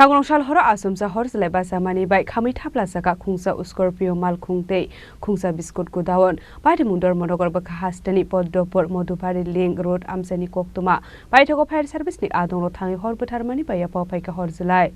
Sangrongsal Horo Achomsa Horjwlai Bachamanibai Khamwi Thapla Chakha Khungsa Scorpio Malkhung tei Khungsa Biscuit Godown Patimung Dharmanagar Bwkhasteni Padhapur Madhubari Link Road Amchaini Koktwma Paithango Fire Servicesni Adongrok Thangwi Horo Bwtharmani Yaphao Phaikha Horjwlai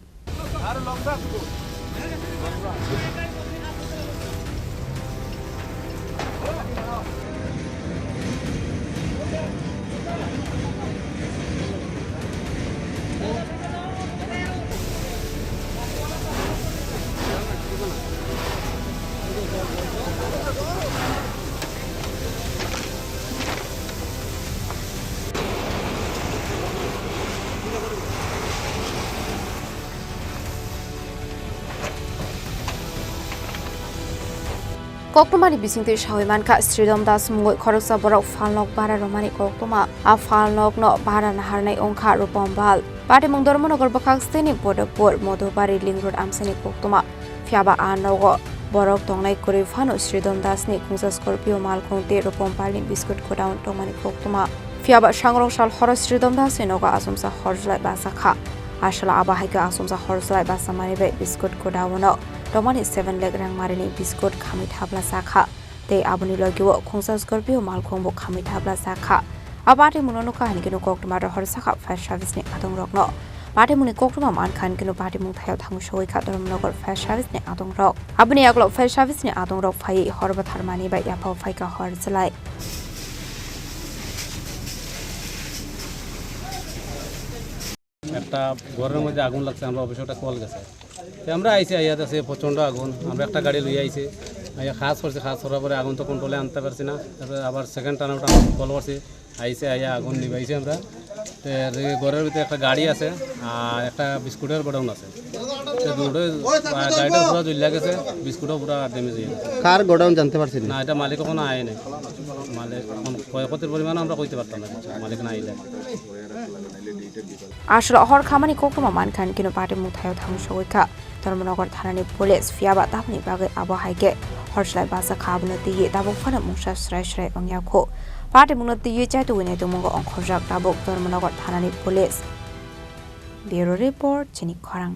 Koktwma ni bisingti shawimanka Sridom Das mungoi khoroksa borok falnok bara romani Koktwma a falnok no bara naharnai ongkha rupombal Patimung Dharmanagar Bwkhasteni Padhapur Madhubari Link Road Amchaini Koktwma phiaba anogo borok tongnai kuri phano Sridom Das ni Khungsa Scorpio Malkhung tei rupombal ni Biscuit Godown tongmani Koktwma phiaba Sangrongsal Horo Sridom Das ni nogo Achomsa Horjwlai Chakha ashala abahaika Achomsa Horjwlai Bachamanibai Biscuit Godown Domani 7 leg rang marini Biscuit Khamwi Thapla Chakha tei aboni logiwo Khungsa Scorpio Malkhung Khamwi Thapla Chakha abati munono kahani kinu Koktwma ro hor Chakha Fire Servicesni Adongrok no Patimung ni Koktwma mankhan kinu Patimung thayo thangwi Dharmanagar Fire Servicesni Adongrok aboni aglo Fire Servicesni Adongrok phai Horo Bwtharmanibai Yaphao Phaikha Horjwlai একটা ঘরের মধ্যে আগুন লাগছে আমরা অবশ্যই call গেছে আমরা আইছি আইয়া আছে প্রচন্ড আগুন আমরা একটা গাড়ি লই আইছি আইয়া খাস করছে খাস করার পরে আগুন তো কন্ট্রোলে আনতে পারছি না তারপরে আবার সেকেন্ড টাইম ওটা কল করছি আইছে আইয়া আগুন নিভাইছি আমরা তো ঘরের ভিতরে একটা গাড়ি আছে আর একটা বিস্কুটের গোডাউন আছে দুটো গাড়িটা পুরো জ্বলে গেছে বিস্কুটও পুরো ড্যামেজ হয়ে গেছে কার গোডাউন জানতে পারছেন না এটা মালিক কোনো আয় নাই মালিক ক্ষয়ক্ষতির পরিমাণ আমরা কইতে পারতাম না মালিক না আইলে আসলে হর Khamenei Koktwma mankhan kinu Patimung thayo thangwi Dharmanagar thanani police phiaba tapni bagai abahaike Horjwlai Chakha abuna tiye dabok phana mungsa srai ongyakho Patimung na tiye chaitu wine tumungo ongkhorjak dabok Dharmanagar thanani police Bureau report Chini Khorang